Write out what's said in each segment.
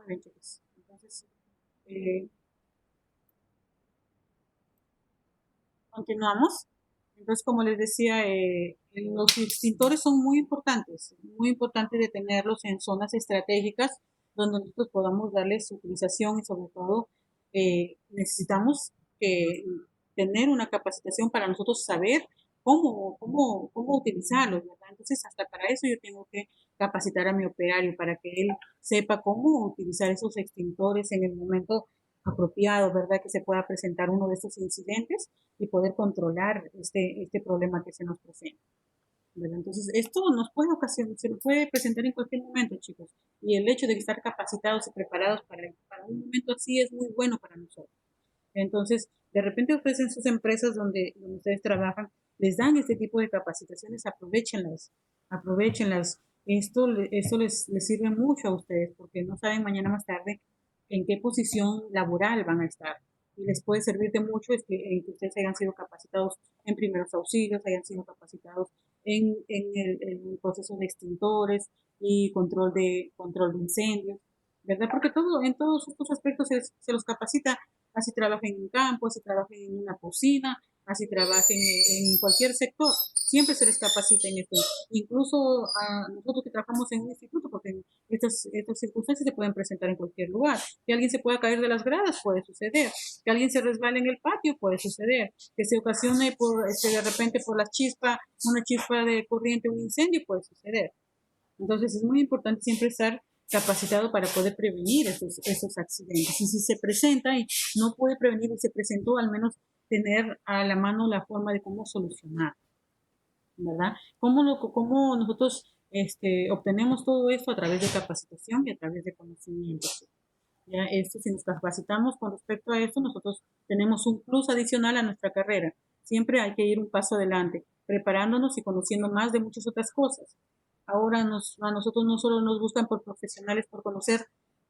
bien, chicos. Entonces, eh, continuamos. Entonces, como les decía, los extintores son muy importantes de tenerlos en zonas estratégicas donde nosotros podamos darles su utilización y sobre todo necesitamos tener una capacitación para nosotros saber cómo utilizarlos, ¿verdad? Entonces, hasta para eso yo tengo que capacitar a mi operario para que él sepa cómo utilizar esos extintores en el momento apropiado, ¿verdad? Que se pueda presentar uno de estos incidentes y poder controlar este problema que se nos presenta, ¿verdad? Entonces, esto nos puede ocasionar, se nos puede presentar en cualquier momento, chicos, y el hecho de estar capacitados y preparados para un momento así es muy bueno para nosotros. Entonces, de repente ofrecen sus empresas donde ustedes trabajan, les dan este tipo de capacitaciones, aprovechenlas, aprovechenlas. Esto les sirve mucho a ustedes porque no saben mañana más tarde en qué posición laboral van a estar. Y les puede servir de mucho en que ustedes hayan sido capacitados en primeros auxilios, hayan sido capacitados en el proceso de extintores y control de incendios, ¿verdad? Porque en todos estos aspectos se los capacita, así trabajen en un campo, así trabajen en una cocina, así trabajen en cualquier sector, siempre se les capacita en esto. Incluso a nosotros que trabajamos en un instituto, porque estas circunstancias se pueden presentar en cualquier lugar. Que alguien se pueda caer de las gradas, puede suceder. Que alguien se resbale en el patio, puede suceder. Que se ocasione de repente por una chispa de corriente, un incendio, puede suceder. Entonces es muy importante siempre estar capacitado para poder prevenir esos accidentes. Y si se presenta y no puede prevenir y se presentó, al menos tener a la mano la forma de cómo solucionar, ¿verdad? ¿Cómo nosotros obtenemos todo esto? A través de capacitación y a través de conocimiento. Ya esto, si nos capacitamos con respecto a esto, nosotros tenemos un plus adicional a nuestra carrera. Siempre hay que ir un paso adelante, preparándonos y conociendo más de muchas otras cosas. Ahora a nosotros no solo nos buscan por profesionales por conocer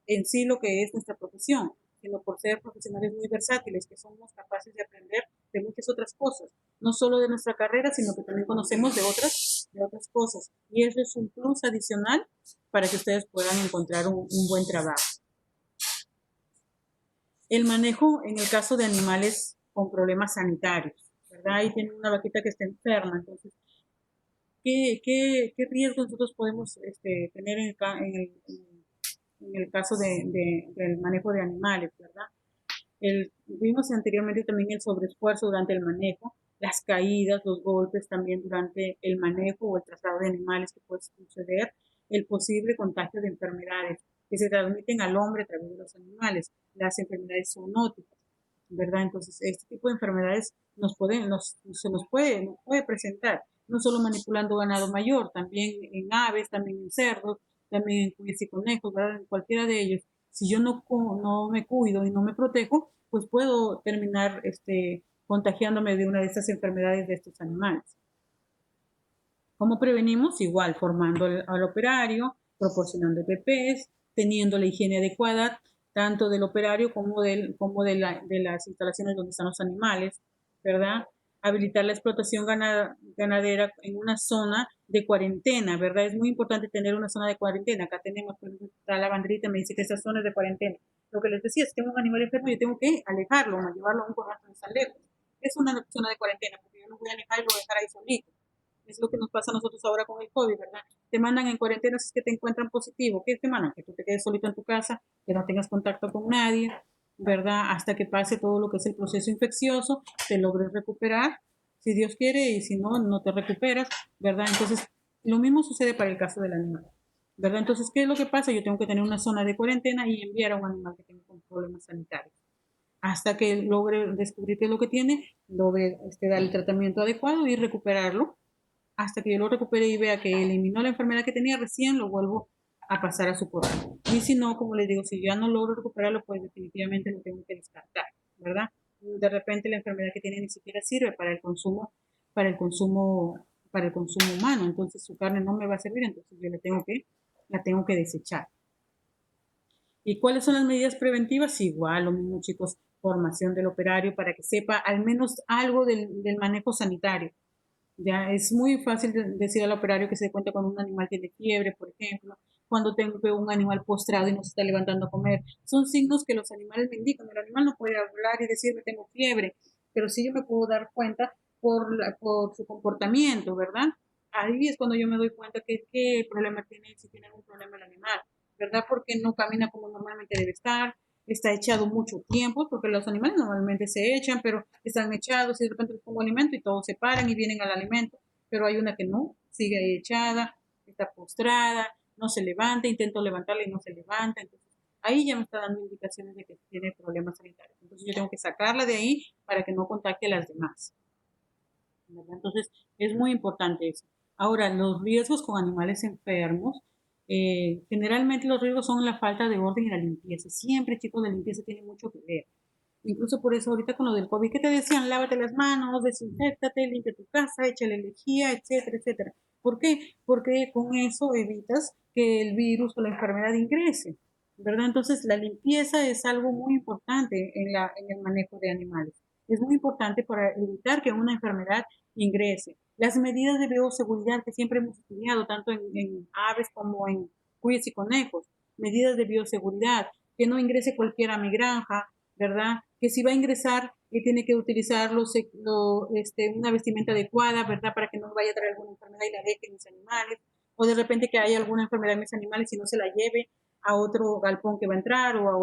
en sí lo que es nuestra profesión, sino por ser profesionales muy versátiles, que somos capaces de aprender de muchas otras cosas, no solo de nuestra carrera, sino que también conocemos de otras cosas. Y eso es un plus adicional para que ustedes puedan encontrar un buen trabajo. El manejo en el caso de animales con problemas sanitarios, ¿verdad? Ahí tienen una vaquita que está enferma, entonces, ¿qué riesgos nosotros podemos tener en el caso del manejo de animales, ¿verdad? Vimos anteriormente también el sobreesfuerzo durante el manejo, las caídas, los golpes también durante el manejo o el traslado de animales que puede suceder, el posible contagio de enfermedades que se transmiten al hombre a través de los animales, las enfermedades zoonóticas, ¿verdad? Entonces, este tipo de enfermedades nos puede presentar, no solo manipulando ganado mayor, también en aves, también en cerdos, también en cuyes y conejos, ¿verdad? En cualquiera de ellos. Si yo no me cuido y no me protejo, pues puedo terminar contagiándome de una de estas enfermedades de estos animales. ¿Cómo prevenimos? Igual, formando al operario, proporcionando PPs, teniendo la higiene adecuada, tanto del operario como de las instalaciones donde están los animales, ¿verdad? Habilitar la explotación ganadera en una zona de cuarentena, ¿verdad? Es muy importante tener una zona de cuarentena. Acá tenemos, por ejemplo, está la banderita, me dice que esa zona es de cuarentena. Lo que les decía, si tengo un animal enfermo, yo tengo que alejarlo, no llevarlo a un corral donde está lejos. Es una zona de cuarentena, porque yo no voy a alejar y lo voy a dejar ahí solito. Es lo que nos pasa a nosotros ahora con el COVID, ¿verdad? Te mandan en cuarentena si es que te encuentran positivo. ¿Qué te mandan? Que tú te quedes solito en tu casa, que no tengas contacto con nadie, ¿verdad? Hasta que pase todo lo que es el proceso infeccioso, te logres recuperar, si Dios quiere, y si no, no te recuperas, ¿verdad? Entonces, lo mismo sucede para el caso del animal, ¿verdad? Entonces, ¿qué es lo que pasa? Yo tengo que tener una zona de cuarentena y enviar a un animal que tenga problemas sanitarios hasta que logre descubrir qué es lo que tiene, logre dar el tratamiento adecuado y recuperarlo hasta que yo lo recupere y vea que eliminó la enfermedad que tenía, recién lo vuelvo a pasar a su corral. Y si no, como les digo, si ya no logro recuperarlo, pues definitivamente lo tengo que descartar, ¿verdad? De repente la enfermedad que tiene ni siquiera sirve para el consumo, para el consumo humano, entonces su carne no me va a servir, entonces yo la tengo que desechar. ¿Y cuáles son las medidas preventivas? Igual, lo mismo, chicos, formación del operario para que sepa al menos algo del manejo sanitario. Ya es muy fácil decir al operario que se dé cuenta cuando un animal tiene fiebre, por ejemplo, cuando veo un animal postrado y no se está levantando a comer. Son signos que los animales me indican. El animal no puede hablar y decirme tengo fiebre, pero sí yo me puedo dar cuenta por su comportamiento, ¿verdad? Ahí es cuando yo me doy cuenta que qué problema tiene, si tiene algún problema el animal, ¿verdad? Porque no camina como normalmente debe estar, está echado mucho tiempo, porque los animales normalmente se echan, pero están echados y de repente les pongo alimento y todos se paran y vienen al alimento, pero hay una que no, sigue ahí echada, está postrada, no se levanta, intento levantarla y no se levanta, entonces ahí ya me está dando indicaciones de que tiene problemas sanitarios. Entonces yo tengo que sacarla de ahí para que no contagie a las demás, ¿verdad? Entonces es muy importante eso. Ahora, los riesgos con animales enfermos, generalmente los riesgos son la falta de orden y la limpieza. Siempre, chicos, la limpieza tiene mucho que ver. Incluso por eso ahorita con lo del COVID, ¿qué te decían? Lávate las manos, desinféctate, limpia tu casa, échale lejía, etcétera, etcétera. ¿Por qué? Porque con eso evitas que el virus o la enfermedad ingrese, ¿verdad? Entonces la limpieza es algo muy importante en el manejo de animales. Es muy importante para evitar que una enfermedad ingrese. Las medidas de bioseguridad que siempre hemos estudiado, tanto en aves como en cuyes y conejos, medidas de bioseguridad, que no ingrese cualquiera a mi granja, ¿verdad? Que si va a ingresar, tiene que utilizar una vestimenta adecuada, ¿verdad? Para que no vaya a traer alguna enfermedad y la deje en mis animales, o de repente que haya alguna enfermedad en mis animales y no se la lleve a otro galpón que va a entrar o a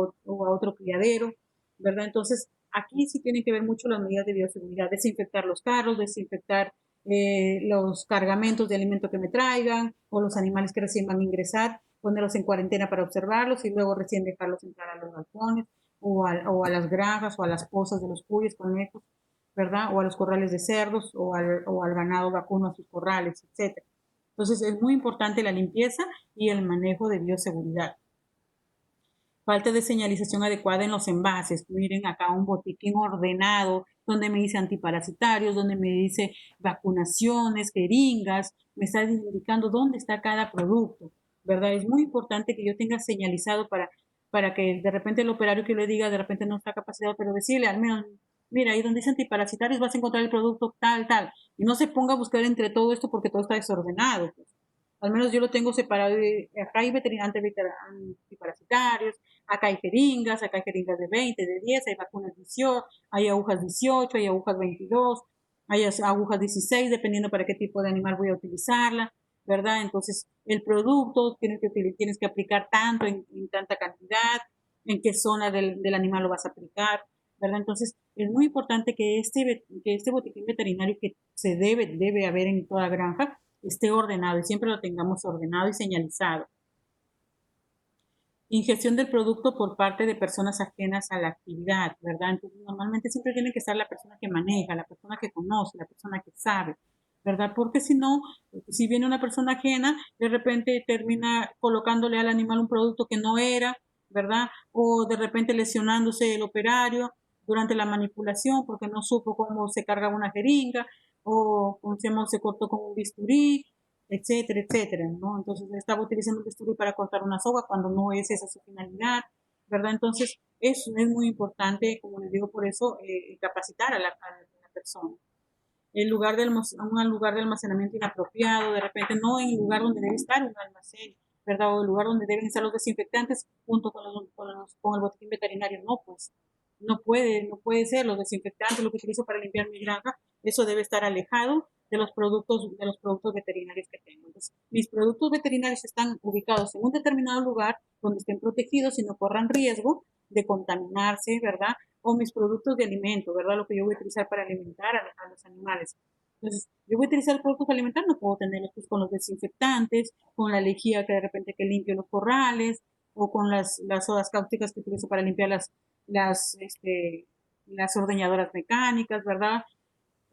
otro criadero, ¿verdad? Entonces, aquí sí tienen que ver mucho las medidas de bioseguridad, desinfectar los carros, desinfectar los cargamentos de alimento que me traigan o los animales que recién van a ingresar, ponerlos en cuarentena para observarlos y luego recién dejarlos entrar a los galpones o a las granjas o a las pozas de los cuyes, conejos, ¿verdad? O a los corrales de cerdos o al ganado vacuno a sus corrales, etcétera. Entonces es muy importante la limpieza y el manejo de bioseguridad. Falta de señalización adecuada en los envases. Miren acá un botiquín ordenado donde me dice antiparasitarios, donde me dice vacunaciones, jeringas, me está indicando dónde está cada producto, ¿verdad? Es muy importante que yo tenga señalizado para que de repente el operario que le diga de repente no está capacitado, pero decirle al menos, mira, ahí donde dice antiparasitarios vas a encontrar el producto tal, tal, y no se ponga a buscar entre todo esto porque todo está desordenado, pues. Al menos yo lo tengo separado. Acá hay antiparasitarios, acá hay jeringas de 20, de 10, hay vacunas 18, hay agujas 18, hay agujas 22, hay agujas 16, dependiendo para qué tipo de animal voy a utilizarla, ¿verdad? Entonces, el producto tienes que aplicar tanto en tanta cantidad, en qué zona del animal lo vas a aplicar, ¿verdad? Entonces, es muy importante que este botiquín veterinario que debe haber en toda granja esté ordenado y siempre lo tengamos ordenado y señalizado. Ingestión del producto por parte de personas ajenas a la actividad, ¿verdad? Entonces, normalmente siempre tiene que estar la persona que maneja, la persona que conoce, la persona que sabe, ¿verdad? Porque si no, si viene una persona ajena, de repente termina colocándole al animal un producto que no era, ¿verdad? O de repente lesionándose el operario durante la manipulación porque no supo cómo se carga una jeringa o se cortó con un bisturí, etcétera, etcétera, ¿no? Entonces estaba utilizando el bisturí para cortar una soga cuando no es esa su finalidad, ¿verdad? Entonces es muy importante, como les digo, por eso capacitar a la persona. Un lugar de almacenamiento inapropiado, de repente no en el lugar donde debe estar un almacén, ¿verdad? O el lugar donde deben estar los desinfectantes junto con el botiquín veterinario, no, pues no puede ser los desinfectantes, lo que utilizo para limpiar mi granja, eso debe estar alejado de los productos veterinarios que tengo. Entonces, mis productos veterinarios están ubicados en un determinado lugar donde estén protegidos y no corran riesgo de contaminarse, ¿verdad? O mis productos de alimento, ¿verdad? Lo que yo voy a utilizar para alimentar a los animales. Entonces, yo voy a utilizar productos alimentarios, no puedo tenerlos pues, con los desinfectantes, con la lejía que de repente que limpio los corrales, o con las sodas cáusticas que utilizo para limpiar las, este, las ordeñadoras mecánicas, ¿verdad?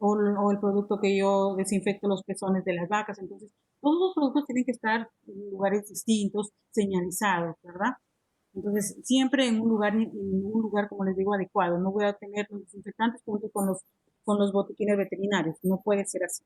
O el producto que yo desinfecto los pezones de las vacas. Entonces, todos los productos tienen que estar en lugares distintos, señalizados, ¿verdad? Entonces, siempre en un lugar, como les digo, adecuado. No voy a tener los desinfectantes junto con los botiquines veterinarios. No puede ser así.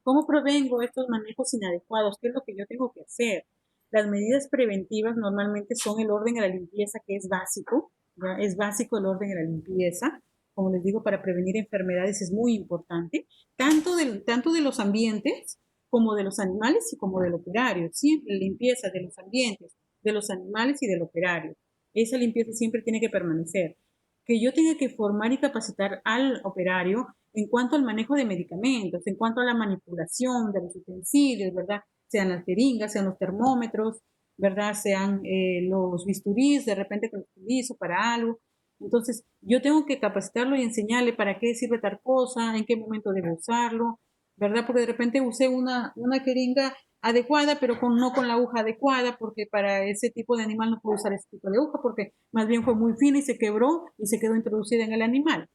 ¿Cómo prevengo estos manejos inadecuados? ¿Qué es lo que yo tengo que hacer? Las medidas preventivas normalmente son el orden a la limpieza, que es básico, ¿ya? Es básico el orden a la limpieza. Como les digo, para prevenir enfermedades es muy importante, tanto de los ambientes como de los animales y como del operario. Siempre limpieza de los ambientes, de los animales y del operario. Esa limpieza siempre tiene que permanecer. Que yo tenga que formar y capacitar al operario en cuanto al manejo de medicamentos, en cuanto a la manipulación de los utensilios, ¿verdad? Sean las jeringas, sean los termómetros, ¿verdad? Sean los bisturís, de repente que los utilizo para algo. Entonces, yo tengo que capacitarlo y enseñarle para qué sirve tal cosa, en qué momento debo usarlo, ¿verdad? Porque de repente usé una jeringa adecuada, pero no con la aguja adecuada, porque para ese tipo de animal no puedo usar ese tipo de aguja, porque más bien fue muy fina y se quebró y se quedó introducida en el animal.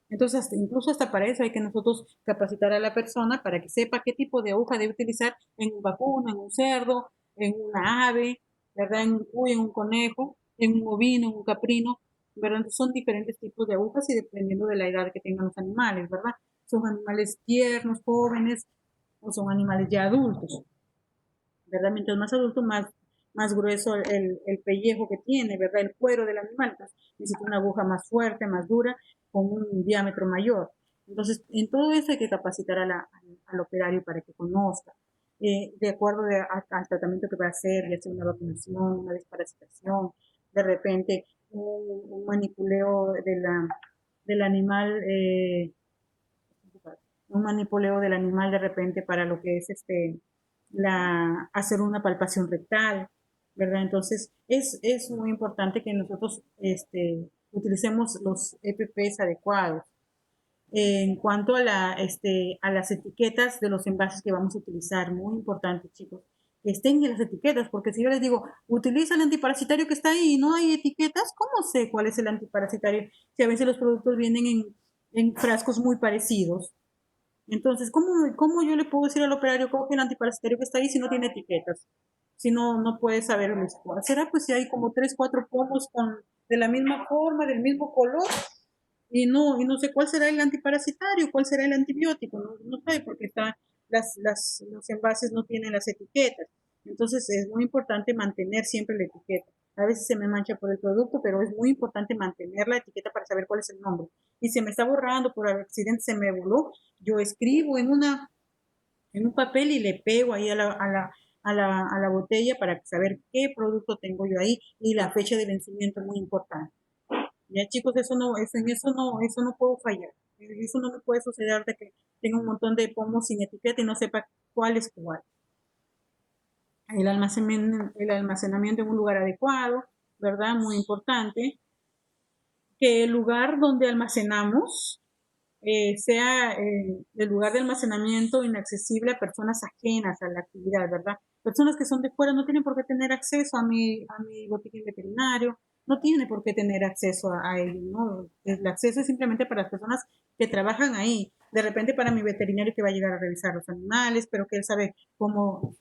Entonces, incluso hasta para eso hay que nosotros capacitar a la persona para que sepa qué tipo de aguja debe utilizar en un vacuno, en un cerdo, en una ave, ¿verdad? En un cuy, en un conejo, en un ovino, en un caprino, ¿verdad? Entonces, son diferentes tipos de agujas y dependiendo de la edad que tengan los animales, ¿verdad? Son animales tiernos, jóvenes, o son animales ya adultos, ¿verdad? Mientras más adulto, más grueso el pellejo que tiene, ¿verdad? El cuero del animal. Entonces, necesita una aguja más fuerte, más dura, con un diámetro mayor. Entonces, en todo eso hay que capacitar al operario para que conozca, de acuerdo al tratamiento que va a hacer, ya sea una vacunación, una desparasitación, de repente un manipuleo del animal, un manipuleo del animal de repente para lo que es hacer una palpación rectal, ¿verdad? Entonces, es muy importante que nosotros utilicemos los EPPs adecuados. En cuanto a las etiquetas de los envases que vamos a utilizar, muy importante, chicos, que estén en las etiquetas, porque si yo les digo, utiliza el antiparasitario que está ahí y no hay etiquetas, ¿cómo sé cuál es el antiparasitario? Si a veces los productos vienen en frascos muy parecidos. Entonces, ¿cómo yo le puedo decir al operario coge el antiparasitario que está ahí si no tiene etiquetas? Si no puede saber cuál será, pues si hay como tres, cuatro pomos de la misma forma, del mismo color, y no sé cuál será el antiparasitario, cuál será el antibiótico, no sé, porque los envases no tienen las etiquetas. Entonces es muy importante mantener siempre la etiqueta. A veces se me mancha por el producto, pero es muy importante mantener la etiqueta para saber cuál es el nombre. Y se me está borrando, por accidente se me voló, yo escribo en un papel y le pego ahí a la botella para saber qué producto tengo yo ahí y la fecha de vencimiento es muy importante. Ya chicos, eso no puedo fallar. Eso no me puede suceder de que tenga un montón de pomos sin etiqueta y no sepa cuál es cuál. El almacenamiento en un lugar adecuado, ¿verdad? Muy importante. Que el lugar donde almacenamos sea el lugar de almacenamiento inaccesible a personas ajenas a la actividad, ¿verdad? Personas que son de fuera no tienen por qué tener acceso a mi botiquín veterinario, no tienen por qué tener acceso a ello, ¿no? El acceso es simplemente para las personas que trabajan ahí. De repente para mi veterinario que va a llegar a revisar los animales, pero que él sabe cómo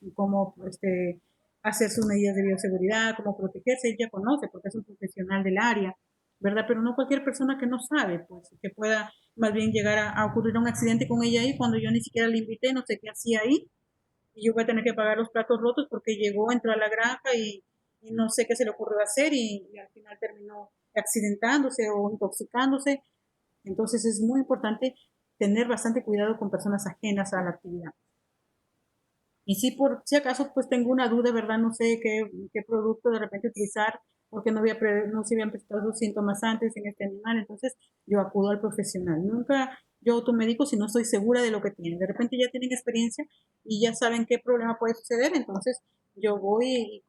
hacer sus medidas de bioseguridad, cómo protegerse, él ya conoce porque es un profesional del área, ¿verdad? Pero no cualquier persona que no sabe, pues, que pueda más bien llegar a ocurrir un accidente con ella ahí cuando yo ni siquiera la invité, no sé qué hacía ahí, y yo voy a tener que pagar los platos rotos porque llegó, entró a la granja y no sé qué se le ocurrió hacer y al final terminó accidentándose o intoxicándose. Entonces es muy importante tener bastante cuidado con personas ajenas a la actividad. Y si acaso pues tengo una duda, ¿verdad? No sé qué producto de repente utilizar porque no se habían presentado los síntomas antes en este animal, entonces yo acudo al profesional. Nunca yo automedico si no estoy segura de lo que tienen. De repente ya tienen experiencia y ya saben qué problema puede suceder, entonces yo voy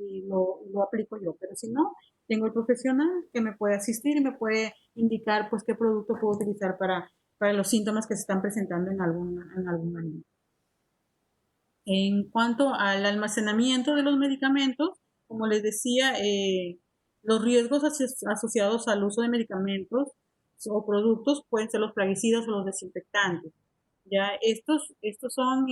y lo aplico yo. Pero si no, tengo el profesional que me puede asistir y me puede indicar pues qué producto puedo utilizar para los síntomas que se están presentando en algún animal. En cuanto al almacenamiento de los medicamentos, como les decía, los riesgos asociados al uso de medicamentos o productos pueden ser los plaguicidas o los desinfectantes. Ya estos son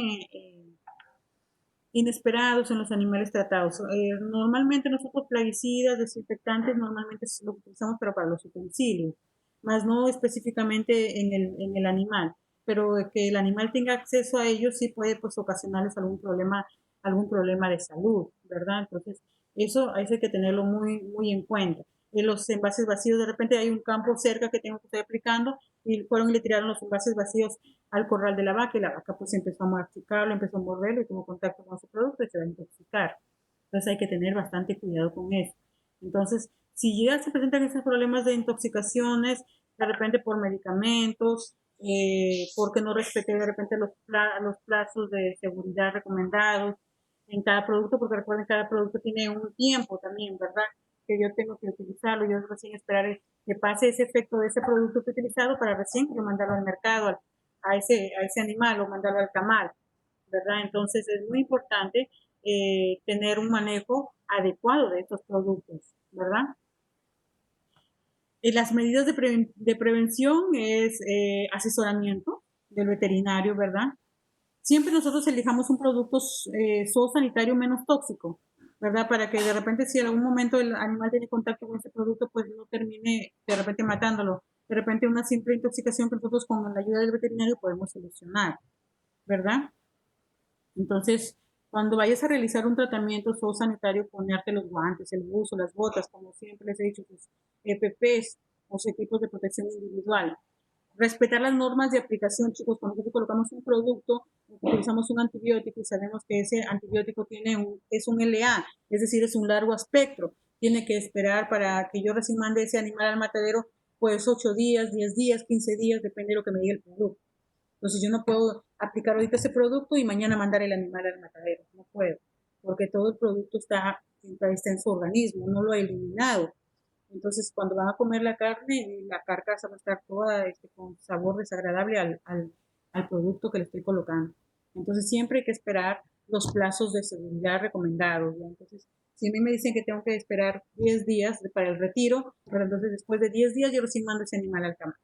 inesperados en los animales tratados. Normalmente nosotros plaguicidas, desinfectantes, normalmente lo utilizamos pero para los utensilios, más no específicamente en el animal, pero que el animal tenga acceso a ellos sí puede pues ocasionarles algún problema de salud, ¿verdad? Entonces, eso hay que tenerlo muy, muy en cuenta. los envases vacíos, de repente hay un campo cerca que tengo que estar aplicando y fueron y le tiraron los envases vacíos al corral de la vaca y la vaca pues empezó a masticarlo, empezó a morderlo y tuvo contacto con su producto y se va a intoxicar. Entonces hay que tener bastante cuidado con eso. Entonces, si ya se presentan esos problemas de intoxicaciones, de repente por medicamentos, porque no respeté de repente los plazos de seguridad recomendados en cada producto, porque recuerden, cada producto tiene un tiempo también, ¿verdad? Que yo tengo que utilizarlo, yo recién esperar que pase ese efecto de ese producto que he utilizado para recién yo mandarlo al mercado, a ese animal o mandarlo al tamal, ¿verdad? Entonces es muy importante tener un manejo adecuado de estos productos, ¿verdad? Las medidas de prevención es asesoramiento del veterinario, ¿verdad? Siempre nosotros elijamos un producto zoosanitario menos tóxico, ¿verdad? Para que de repente si en algún momento el animal tiene contacto con ese producto, pues no termine de repente matándolo. De repente una simple intoxicación que nosotros con la ayuda del veterinario podemos solucionar, ¿verdad? Entonces, cuando vayas a realizar un tratamiento zoosanitario, ponerte los guantes, el buzo, las botas, como siempre les he dicho, sus EPPs o sus equipos de protección individual. Respetar las normas de aplicación, chicos. Cuando nosotros colocamos un producto, utilizamos un antibiótico y sabemos que ese antibiótico es un LA, es decir, es un largo espectro. Tiene que esperar para que yo recién mande ese animal al matadero, pues 8 días, 10 días, 15 días, depende de lo que me diga el producto. Entonces yo no puedo aplicar ahorita ese producto y mañana mandar el animal al matadero, no puedo, porque todo el producto está en su organismo, no lo ha eliminado. Entonces cuando van a comer la carne, la carcasa va a estar toda con sabor desagradable al producto que le estoy colocando. Entonces siempre hay que esperar los plazos de seguridad recomendados, ¿ya? Entonces, si a mí me dicen que tengo que esperar 10 días para el retiro, pero entonces después de 10 días yo recién mando ese animal al campo.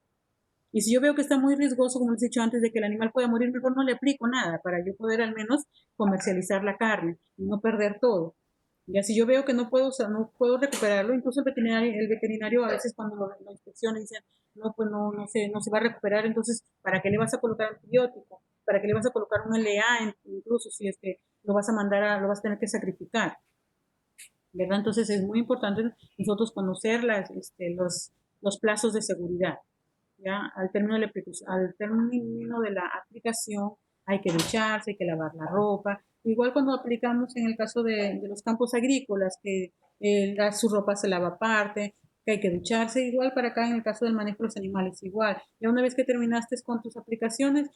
Y si yo veo que está muy riesgoso, como les he dicho antes, de que el animal pueda morir, mejor no le aplico nada para yo poder al menos comercializar la carne y no perder todo. Ya si yo veo que no puedo, o sea, no puedo recuperarlo, incluso el veterinario a veces cuando lo inspecciona dicen, no, pues no se va a recuperar, entonces, ¿para qué le vas a colocar antibiótico? ¿Para qué le vas a colocar un LA incluso si es que lo vas a lo vas a tener que sacrificar? ¿Verdad? Entonces es muy importante nosotros conocer los plazos de seguridad. ¿Ya? Al término de la aplicación hay que ducharse, hay que lavar la ropa. Igual cuando aplicamos en el caso de los campos agrícolas, que su ropa se lava aparte, que hay que ducharse, igual para acá en el caso del manejo de los animales, igual. Ya una vez que terminaste con tus aplicaciones,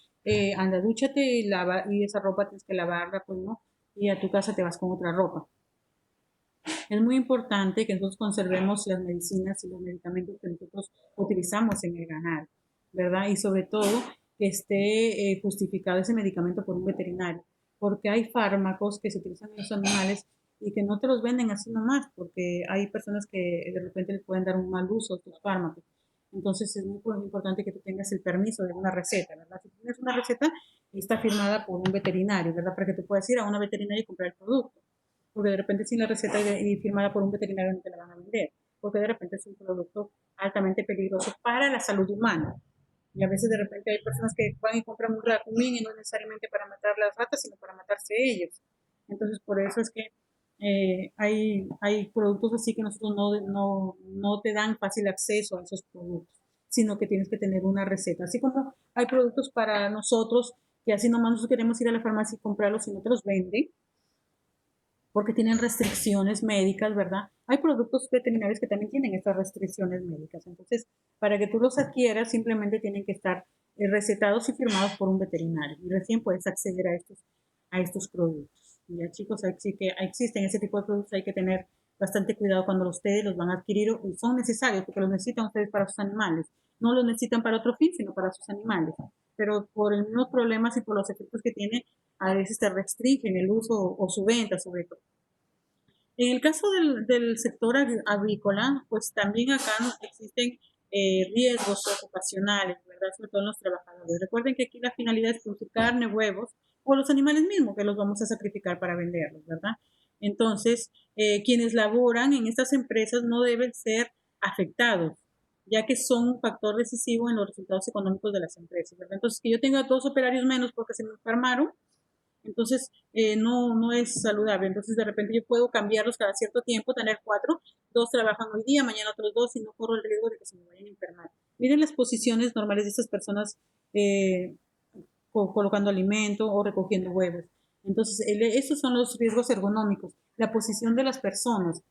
anda, dúchate y esa ropa tienes que lavarla, pues no, y a tu casa te vas con otra ropa. Es muy importante que nosotros conservemos las medicinas y los medicamentos que nosotros utilizamos en el ganado, ¿verdad? Y sobre todo que esté justificado ese medicamento por un veterinario, porque hay fármacos que se utilizan en los animales y que no te los venden así nomás, porque hay personas que de repente les pueden dar un mal uso a estos fármacos. Entonces es muy importante que tú tengas el permiso de una receta, ¿verdad? Si tienes una receta, está firmada por un veterinario, ¿verdad? Para que tú puedas ir a una veterinaria y comprar el producto, porque de repente sin la receta y firmada por un veterinario no te la van a vender, porque de repente es un producto altamente peligroso para la salud humana. Y a veces de repente hay personas que van y compran un racumín y no necesariamente para matar las ratas, sino para matarse ellos. Entonces por eso es que hay productos así que nosotros no te dan fácil acceso a esos productos, sino que tienes que tener una receta. Así como hay productos para nosotros que así nomás nosotros queremos ir a la farmacia y comprarlos y no te los venden, porque tienen restricciones médicas, ¿verdad? Hay productos veterinarios que también tienen estas restricciones médicas. Entonces, para que tú los adquieras, simplemente tienen que estar recetados y firmados por un veterinario. Y recién puedes acceder a estos productos. Y ya, chicos, sí que existen ese tipo de productos, hay que tener bastante cuidado cuando ustedes los van a adquirir y son necesarios, porque los necesitan ustedes para sus animales. No los necesitan para otro fin, sino para sus animales. Pero por los mismos problemas y por los efectos que tiene, a veces te restringen el uso o su venta, sobre todo. En el caso del sector agrícola, pues también acá existen riesgos ocupacionales, ¿verdad? Sobre todo en los trabajadores. Recuerden que aquí la finalidad es producir carne, huevos, o los animales mismos que los vamos a sacrificar para venderlos, ¿verdad? Entonces, quienes laboran en estas empresas no deben ser afectados, ya que son un factor decisivo en los resultados económicos de las empresas, ¿verdad? Entonces, que yo tenga 2 operarios menos porque se me enfermaron, Entonces, no es saludable. Entonces, de repente yo puedo cambiarlos cada cierto tiempo, tener 4, 2 trabajan hoy día, mañana otros 2 y no corro el riesgo de que se me vayan a enfermar. Miren las posiciones normales de estas personas eh, colocando alimento o recogiendo huevos. Entonces, esos son los riesgos ergonómicos. La posición de las personas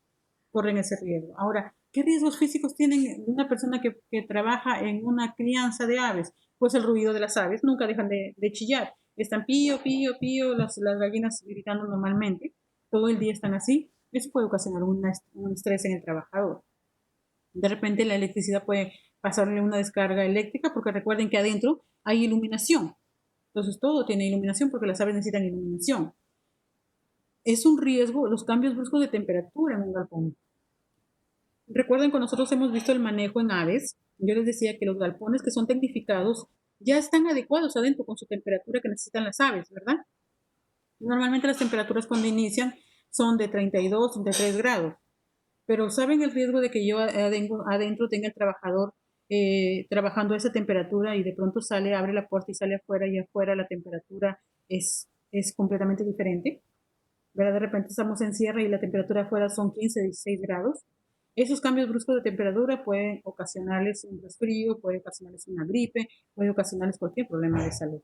corren ese riesgo. Ahora, ¿qué riesgos físicos tienen una persona que trabaja en una crianza de aves? Pues el ruido de las aves, nunca dejan de chillar. Están pío, pío, pío, las gallinas gritando normalmente. Todo el día están así. Eso puede ocasionar un estrés en el trabajador. De repente la electricidad puede pasarle una descarga eléctrica porque recuerden que adentro hay iluminación. Entonces todo tiene iluminación porque las aves necesitan iluminación. Es un riesgo los cambios bruscos de temperatura en un galpón. Recuerden que nosotros hemos visto el manejo en aves. Yo les decía que los galpones que son tecnificados ya están adecuados adentro con su temperatura que necesitan las aves, ¿verdad? Normalmente las temperaturas cuando inician son de 32, 33 grados. Pero ¿saben el riesgo de que yo adentro tenga el trabajador trabajando a esa temperatura y de pronto sale, abre la puerta y sale afuera y afuera la temperatura es completamente diferente? ¿Verdad? De repente estamos en cierre y la temperatura afuera son 15, 16 grados. Esos cambios bruscos de temperatura pueden ocasionarles un resfrío, puede ocasionarles una gripe, puede ocasionarles cualquier problema de salud.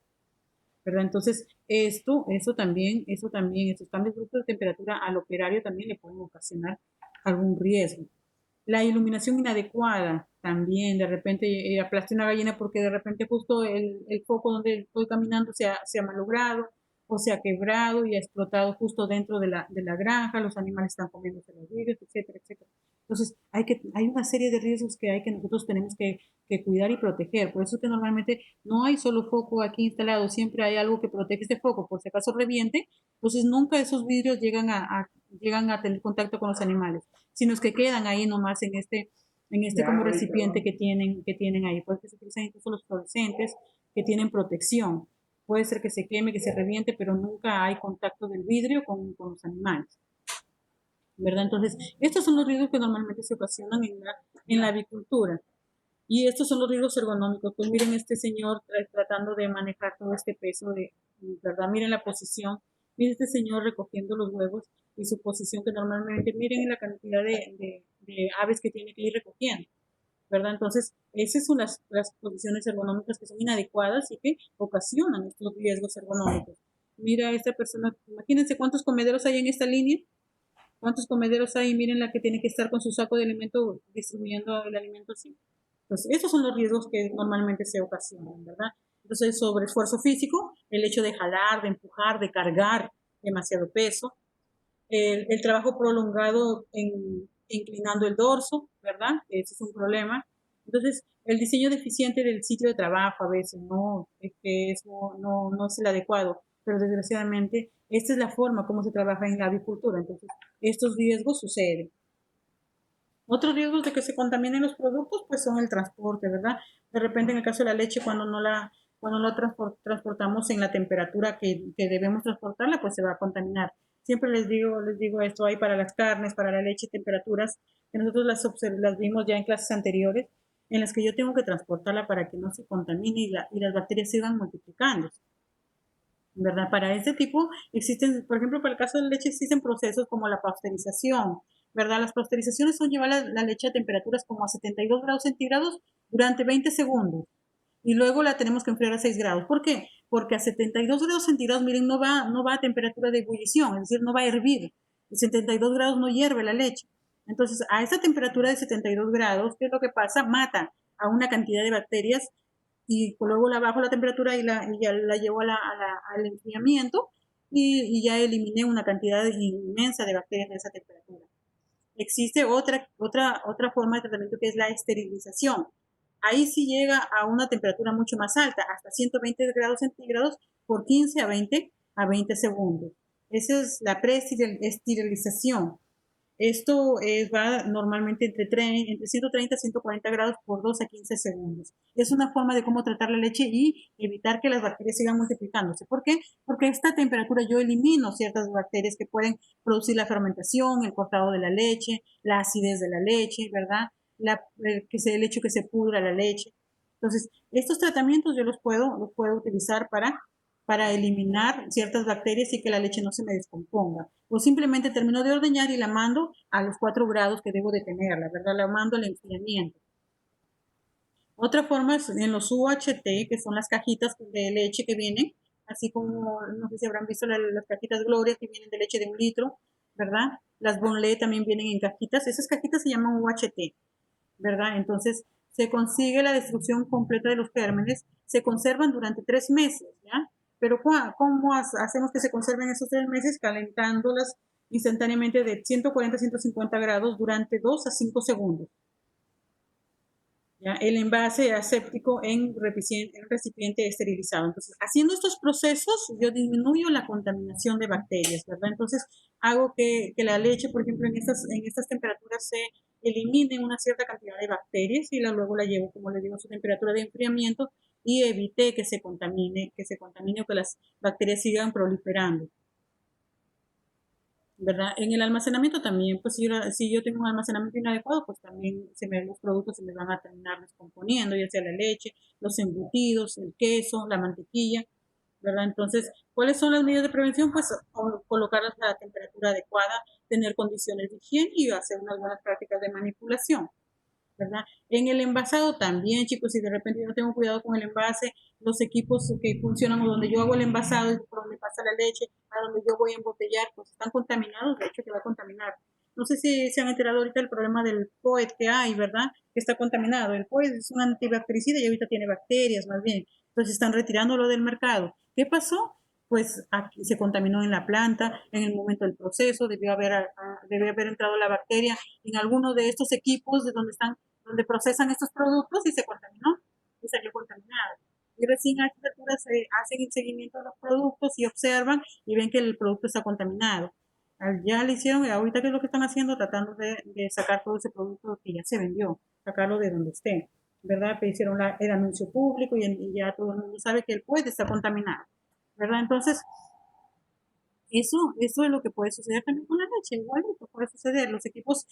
¿Verdad? Entonces, eso también, esos cambios bruscos de temperatura al operario también le pueden ocasionar algún riesgo. La iluminación inadecuada también, de repente aplasté una gallina porque de repente justo el foco donde estoy caminando se ha malogrado o se ha quebrado y ha explotado justo dentro de la granja, los animales están comiéndose los vidrios, etcétera, etcétera. Entonces, hay una serie de riesgos que nosotros tenemos que cuidar y proteger. Por eso es que normalmente no hay solo foco aquí instalado, siempre hay algo que protege este foco, por si acaso reviente, entonces nunca esos vidrios llegan a tener contacto con los animales, sino que quedan ahí nomás en este como recipiente que tienen ahí. Puede que se utilizan incluso los fluorescentes que tienen protección. Puede ser que se queme, que se reviente, pero nunca hay contacto del vidrio con los animales. ¿Verdad? Entonces, estos son los riesgos que normalmente se ocasionan en la avicultura. Y estos son los riesgos ergonómicos. Pues miren este señor tratando de manejar todo este peso, ¿verdad? Miren la posición. Miren este señor recogiendo los huevos y su posición que normalmente, miren la cantidad de aves que tiene que ir recogiendo, ¿verdad? Entonces, esas son las posiciones ergonómicas que son inadecuadas y que ocasionan estos riesgos ergonómicos. Mira esta persona, imagínense cuántos comederos hay en esta línea. ¿Cuántos comederos hay? Miren la que tiene que estar con su saco de alimento distribuyendo el alimento así. Entonces, esos son los riesgos que normalmente se ocasionan, ¿verdad? Entonces, sobre esfuerzo físico, el hecho de jalar, de empujar, de cargar demasiado peso, el trabajo prolongado inclinando el dorso, ¿verdad? Ese es un problema. Entonces, el diseño deficiente del sitio de trabajo a veces no es el adecuado, pero desgraciadamente esta es la forma como se trabaja en la avicultura. Entonces, estos riesgos suceden. Otros riesgos de que se contaminen los productos, pues son el transporte, ¿verdad? De repente, en el caso de la leche, cuando la transportamos en la temperatura que debemos transportarla, pues se va a contaminar. Siempre les digo esto, hay para las carnes, para la leche, temperaturas que nosotros las vimos ya en clases anteriores, en las que yo tengo que transportarla para que no se contamine y las bacterias sigan multiplicándose. ¿Verdad? Para este tipo existen, por ejemplo, para el caso de la leche existen procesos como la pasteurización, ¿verdad? Las pasteurizaciones son llevar la leche a temperaturas como a 72 grados centígrados durante 20 segundos y luego la tenemos que enfriar a 6 grados. ¿Por qué? Porque a 72 grados centígrados, miren, no va a temperatura de ebullición, es decir, no va a hervir. A 72 grados no hierve la leche. Entonces, a esa temperatura de 72 grados, ¿qué es lo que pasa? Mata a una cantidad de bacterias y luego la bajo la temperatura y ya la llevo al enfriamiento y ya eliminé una cantidad inmensa de bacterias en esa temperatura. Existe otra forma de tratamiento que es la esterilización. Ahí sí llega a una temperatura mucho más alta, hasta 120 grados centígrados por 15 a 20 segundos. Esa es la preesterilización. Esto va normalmente entre 130 a 140 grados por 2 a 15 segundos. Es una forma de cómo tratar la leche y evitar que las bacterias sigan multiplicándose. ¿Por qué? Porque a esta temperatura yo elimino ciertas bacterias que pueden producir la fermentación, el cortado de la leche, la acidez de la leche, ¿verdad? El hecho que se pudra la leche. Entonces, estos tratamientos yo los puedo utilizar para para eliminar ciertas bacterias y que la leche no se me descomponga. O simplemente termino de ordeñar y la mando a los 4 grados que debo de tenerla, ¿verdad? La mando al enfriamiento. Otra forma es en los UHT, que son las cajitas de leche que vienen, así como, no sé si habrán visto las cajitas Gloria que vienen de leche de 1 litro, ¿verdad? Las Bonlé también vienen en cajitas, esas cajitas se llaman UHT, ¿verdad? Entonces, se consigue la destrucción completa de los gérmenes, se conservan durante 3 meses, ¿ya? Pero ¿cómo hacemos que se conserven esos 3 meses? Calentándolas instantáneamente de 140 a 150 grados durante 2 a 5 segundos. ¿Ya? El envase aséptico en recipiente esterilizado. Entonces, haciendo estos procesos, yo disminuyo la contaminación de bacterias, ¿verdad? Entonces, hago que la leche, por ejemplo, en estas temperaturas se elimine una cierta cantidad de bacterias y luego la llevo, como les digo, a su temperatura de enfriamiento y evite que se contamine o que las bacterias sigan proliferando. ¿Verdad? En el almacenamiento también, pues si yo tengo un almacenamiento inadecuado, pues también los productos se me van a terminar descomponiendo, ya sea la leche, los embutidos, el queso, la mantequilla, ¿verdad? Entonces, ¿cuáles son las medidas de prevención? Pues colocarlas a la temperatura adecuada, tener condiciones de higiene y hacer unas buenas prácticas de manipulación. ¿Verdad? En el envasado también, chicos, si de repente yo no tengo cuidado con el envase, los equipos que funcionan o donde yo hago el envasado y por donde pasa la leche, a donde yo voy a embotellar, pues están contaminados, de hecho que va a contaminar. No sé si se han enterado ahorita del problema del POET que hay, ¿verdad? Que está contaminado. El POET es un antibactericida y ahorita tiene bacterias más bien. Entonces están retirándolo del mercado. ¿Qué pasó? Pues aquí se contaminó en la planta, en el momento del proceso, debió haber entrado la bacteria en alguno de estos equipos de donde procesan estos productos y se contaminó y salió contaminado. Y recién a estas alturas se hacen el seguimiento de los productos y observan y ven que el producto está contaminado. Ya le hicieron, ahorita qué es lo que están haciendo, tratando de sacar todo ese producto que ya se vendió, sacarlo de donde esté, ¿verdad? Pero hicieron el anuncio público y ya todo el mundo sabe que el puede estar contaminado, ¿verdad? Entonces, eso es lo que puede suceder también con la leche, igual que puede suceder. Los equipos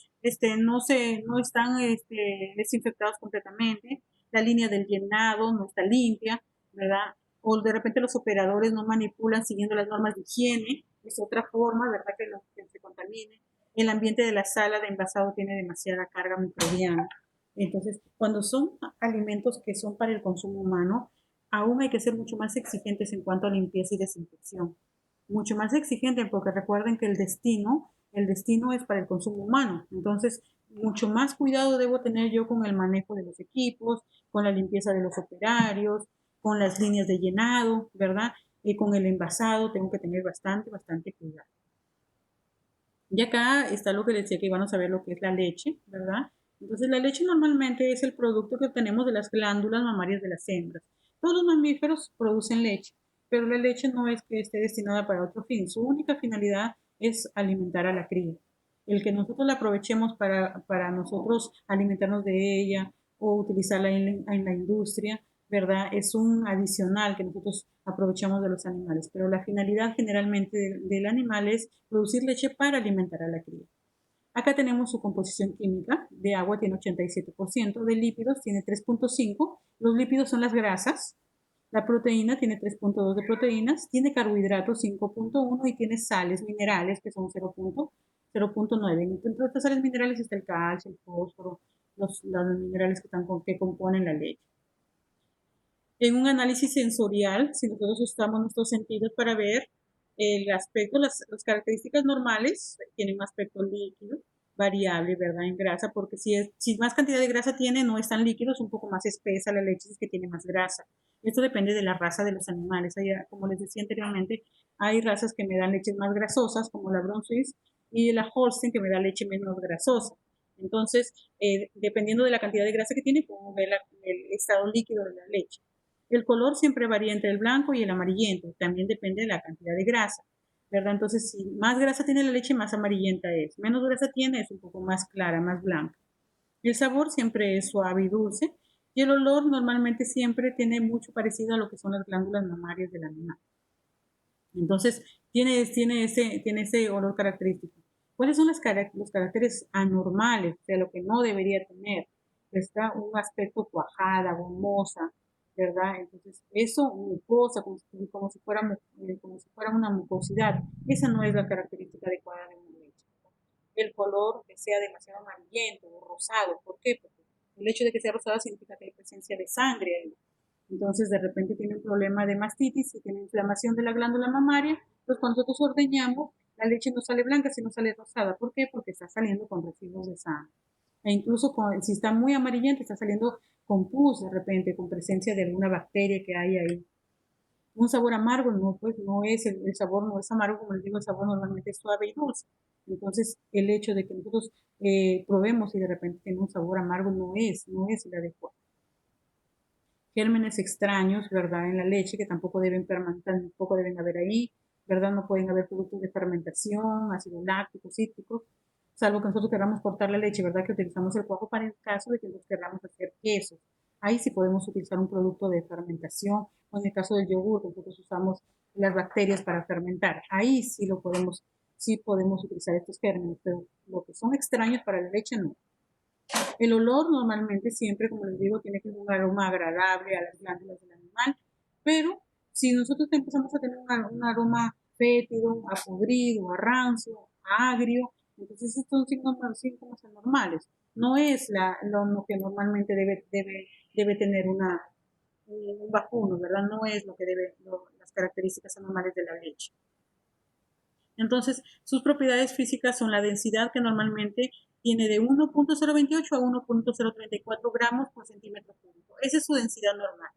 no están desinfectados completamente, la línea del llenado no está limpia, ¿verdad? O de repente los operadores no manipulan siguiendo las normas de higiene, es otra forma, ¿verdad? Que se contamine. El ambiente de la sala de envasado tiene demasiada carga microbiana. Entonces, cuando son alimentos que son para el consumo humano, aún hay que ser mucho más exigentes en cuanto a limpieza y desinfección, mucho más exigente porque recuerden que el destino es para el consumo humano. Entonces, mucho más cuidado debo tener yo con el manejo de los equipos, con la limpieza de los operarios, con las líneas de llenado, ¿verdad? Y con el envasado tengo que tener bastante, bastante cuidado. Y acá está lo que les decía que iban a saber lo que es la leche, ¿verdad? Entonces, la leche normalmente es el producto que obtenemos de las glándulas mamarias de las hembras. Todos los mamíferos producen leche, pero la leche no es que esté destinada para otro fin. Su única finalidad es alimentar a la cría. El que nosotros la aprovechemos para nosotros alimentarnos de ella o utilizarla en la industria, ¿verdad? Es un adicional que nosotros aprovechamos de los animales, pero la finalidad generalmente del animal es producir leche para alimentar a la cría. Acá tenemos su composición química. De agua tiene 87%, de lípidos tiene 3.5%, los lípidos son las grasas, la proteína tiene 3.2 de proteínas, tiene carbohidratos 5.1 y tiene sales minerales que son 0.9. Entre estas sales minerales está el calcio, el fósforo, los minerales que componen la leche. En un análisis sensorial, si nosotros usamos nuestros sentidos para ver el aspecto, las características normales, tienen un aspecto líquido, variable, ¿verdad? En grasa, porque si más cantidad de grasa tiene, no es tan líquido, es un poco más espesa la leche, es que tiene más grasa. Esto depende de la raza de los animales. Como les decía anteriormente, hay razas que me dan leches más grasosas, como la Brown Swiss, y la Holstein, que me da leche menos grasosa. Entonces, dependiendo de la cantidad de grasa que tiene, podemos ver el estado líquido de la leche. El color siempre varía entre el blanco y el amarillento, también depende de la cantidad de grasa, ¿verdad? Entonces, si más grasa tiene la leche, más amarillenta es. Menos grasa tiene, es un poco más clara, más blanca. El sabor siempre es suave y dulce, y el olor normalmente siempre tiene mucho parecido a lo que son las glándulas mamarias del animal. Entonces, tiene ese olor característico. ¿Cuáles son los caracteres anormales? O sea, lo que no debería tener. Está un aspecto cuajada, gomosa, ¿verdad? Entonces, eso, mucosa, como si fuera una mucosidad, esa no es la característica adecuada de una leche. El color que sea demasiado amarillento o rosado, ¿por qué? Porque el hecho de que sea rosado significa que hay presencia de sangre ahí. Entonces, de repente tiene un problema de mastitis y tiene inflamación de la glándula mamaria, pues cuando nosotros ordeñamos, la leche no sale blanca, sino sale rosada. ¿Por qué? Porque está saliendo con residuos de sangre. E incluso si está muy amarillenta, está saliendo con pus de repente, con presencia de alguna bacteria que hay ahí. Un sabor amargo, no, pues no es, el sabor no es amargo, como les digo, el sabor normalmente es suave y dulce. Entonces, el hecho de que nosotros probemos y de repente tiene un sabor amargo no es el adecuado. Gérmenes extraños, ¿verdad? En la leche que tampoco tampoco deben haber ahí, ¿verdad? No pueden haber productos de fermentación, ácido láctico, cítricos, salvo que nosotros queramos cortar la leche, ¿verdad? Que utilizamos el cuajo para el caso de que nosotros queramos hacer queso. Ahí sí podemos utilizar un producto de fermentación, o en el caso del yogur, nosotros usamos las bacterias para fermentar. Ahí sí podemos utilizar estos gérmenes, pero lo que son extraños para la leche no. El olor normalmente siempre, como les digo, tiene que ser un aroma agradable a las glándulas del animal, pero si nosotros empezamos a tener un aroma fétido, a podrido, a rancio, a agrio, entonces estos son síntomas anormales. No es lo que normalmente debe tener un vacuno, ¿verdad? No es lo que las características anormales de la leche. Entonces, sus propiedades físicas son la densidad, que normalmente tiene de 1.028 a 1.034 gramos por centímetro cúbico. Esa es su densidad normal.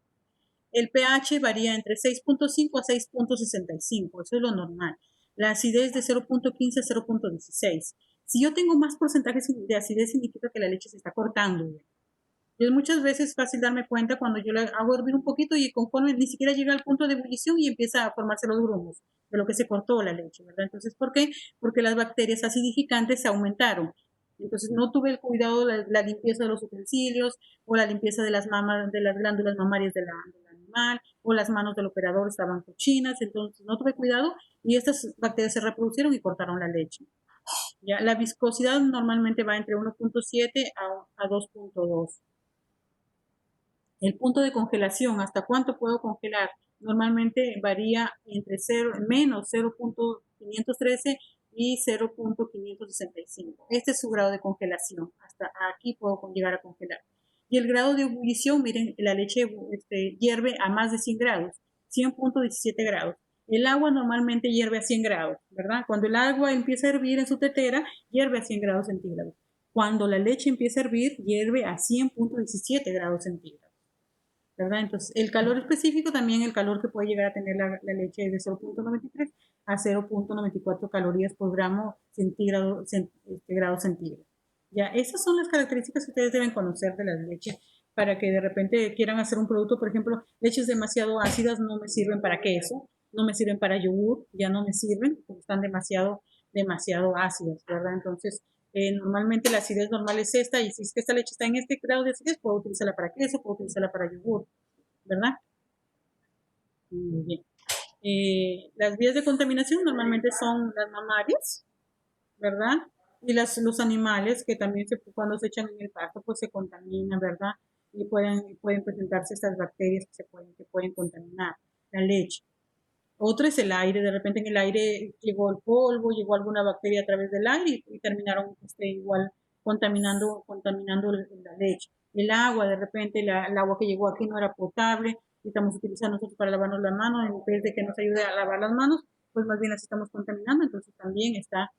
El pH varía entre 6.5 a 6.65, eso es lo normal. La acidez de 0.15 a 0.16. Si yo tengo más porcentajes de acidez, significa que la leche se está cortando. Es muchas veces fácil darme cuenta cuando yo la hago hervir un poquito y conforme ni siquiera llega al punto de ebullición y empieza a formarse los grumos de lo que se cortó la leche, ¿verdad? Entonces, ¿por qué? Porque las bacterias acidificantes se aumentaron. Entonces, no tuve el cuidado de la limpieza de los utensilios o la limpieza de las glándulas mamarias del animal, o las manos del operador estaban cochinas, entonces no tuve cuidado y estas bacterias se reproducieron y cortaron la leche. Ya, la viscosidad normalmente va entre 1.7 a 2.2. El punto de congelación, ¿hasta cuánto puedo congelar? Normalmente varía entre menos 0.513 y 0.565. Este es su grado de congelación. Hasta aquí puedo llegar a congelar. Y el grado de ebullición, miren, la leche hierve a más de 100 grados, 100.17 grados. El agua normalmente hierve a 100 grados, ¿verdad? Cuando el agua empieza a hervir en su tetera, hierve a 100 grados centígrados. Cuando la leche empieza a hervir, hierve a 100.17 grados centígrados. ¿Verdad? Entonces, el calor específico, también el calor que puede llegar a tener la leche es de 0.93 a 0.94 calorías por gramo centígrado, grado centígrado. Ya, esas son las características que ustedes deben conocer de las leches para que de repente quieran hacer un producto. Por ejemplo, leches demasiado ácidas no me sirven para queso, no me sirven para yogur, ya no me sirven porque están demasiado ácidas, ¿verdad? Entonces, normalmente la acidez normal es esta, y si es que esta leche está en este grado de acidez, puedo utilizarla para queso, puedo utilizarla para yogur, ¿verdad? Muy bien. Las vías de contaminación normalmente son las mamarias, ¿verdad? Y los animales que también cuando se echan en el pasto, pues se contaminan, ¿verdad? Y pueden presentarse estas bacterias que pueden contaminar la leche. Otro es el aire, de repente en el aire llegó el polvo, llegó alguna bacteria a través del aire y terminaron igual contaminando la leche. El agua, de repente el agua que llegó aquí no era potable y estamos utilizando nosotros para lavarnos las manos, en vez de que nos ayude a lavar las manos, pues más bien las estamos contaminando, entonces también está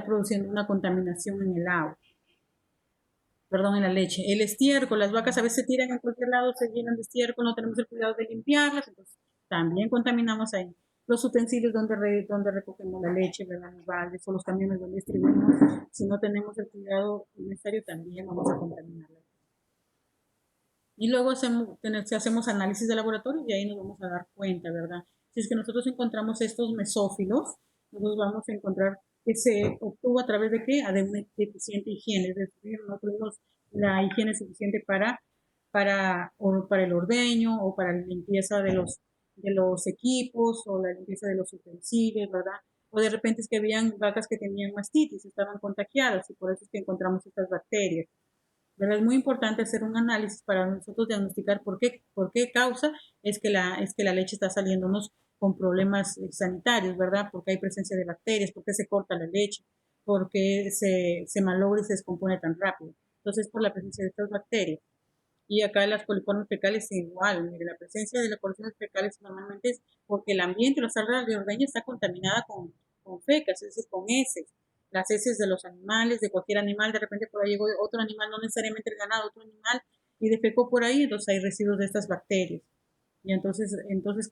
produciendo una contaminación en el agua, perdón, en la leche. El estiércol, las vacas a veces se tiran en cualquier lado, se llenan de estiércol, no tenemos el cuidado de limpiarlas, entonces también contaminamos ahí. Los utensilios donde recogemos la leche, ¿verdad? Los baldes o los camiones donde distribuimos, si no tenemos el cuidado necesario, también vamos a contaminarla. Y luego hacemos análisis de laboratorio y ahí nos vamos a dar cuenta, ¿verdad? Si es que nosotros encontramos estos mesófilos, nosotros vamos a encontrar que se obtuvo a través de qué? De una deficiente higiene, es decir, no tuvimos la higiene suficiente para el ordeño o para la limpieza de los equipos o la limpieza de los utensilios, ¿verdad? O de repente es que habían vacas que tenían mastitis, estaban contagiadas y por eso es que encontramos estas bacterias. ¿verdad? Es muy importante hacer un análisis para nosotros diagnosticar por qué causa es que la leche está saliéndonos con problemas sanitarios, ¿verdad? Porque hay presencia de bacterias, porque se corta la leche, porque se malogra y se descompone tan rápido. Entonces, por la presencia de estas bacterias. Y acá las coliformes fecales igual. Mire, la presencia de las coliformes fecales normalmente es porque el ambiente, la sala de ordeña está contaminada con fecas, es decir, con heces. Las heces de los animales, de cualquier animal, de repente por ahí llegó otro animal, no necesariamente el ganado, otro animal, y defecó por ahí, entonces hay residuos de estas bacterias. Y entonces,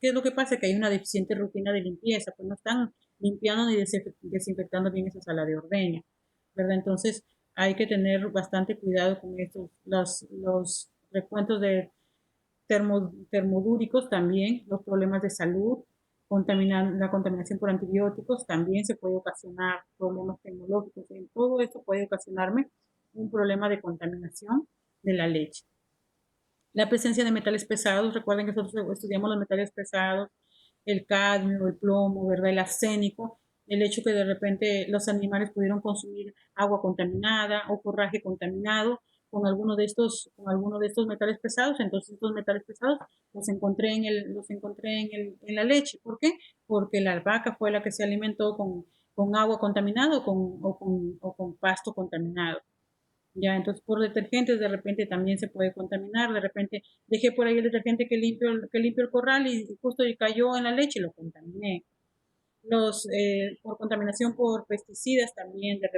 ¿qué es lo que pasa? Que hay una deficiente rutina de limpieza, pues no están limpiando ni desinfectando bien esa sala de ordeña, ¿verdad? Entonces, hay que tener bastante cuidado con estos, los recuentos de termodúricos también, los problemas de salud, la contaminación por antibióticos también se puede ocasionar problemas tecnológicos. En todo esto puede ocasionarme un problema de contaminación de la leche. La presencia de metales pesados, recuerden que nosotros estudiamos los metales pesados, el cadmio, el plomo, ¿verdad? El arsénico, el hecho que de repente los animales pudieron consumir agua contaminada o forraje contaminado con alguno de estos metales pesados, entonces estos metales pesados los encontré en la leche. ¿Por qué? Porque la vaca fue la que se alimentó con agua contaminada o con pasto contaminado. Ya, entonces por detergentes de repente también se puede contaminar, de repente dejé por ahí el detergente que limpio el corral y justo cayó en la leche y lo contaminé. Por contaminación por pesticidas también de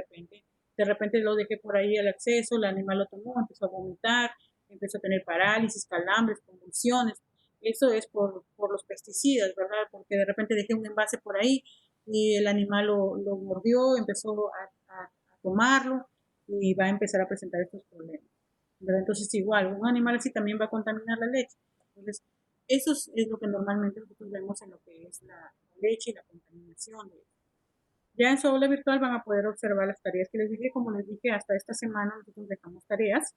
repente lo dejé por ahí al acceso, el animal lo tomó, empezó a vomitar, empezó a tener parálisis, calambres, convulsiones. Eso es por los pesticidas, ¿verdad? Porque de repente dejé un envase por ahí y el animal lo mordió, empezó a tomarlo y va a empezar a presentar estos problemas, ¿verdad? Entonces igual, un animal así también va a contaminar la leche. Entonces, eso es lo que normalmente nosotros vemos en lo que es la leche y la contaminación. Ya en su aula virtual van a poder observar las tareas que les dije. Como les dije, hasta esta semana nosotros dejamos tareas.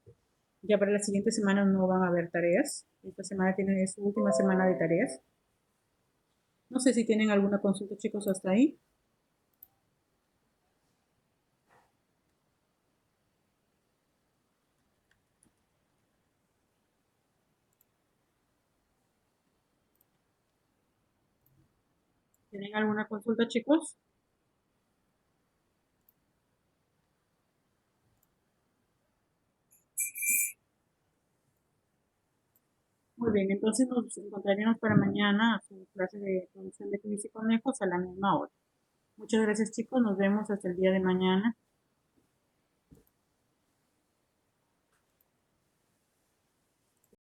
Ya para la siguiente semana no van a haber tareas. Esta semana tienen su última semana de tareas. No sé si tienen alguna consulta, chicos, hasta ahí. ¿Tienen alguna consulta, chicos? Muy bien, entonces nos encontraremos para mañana a su clase de producción de cubis y conejos a la misma hora. Muchas gracias, chicos. Nos vemos hasta el día de mañana.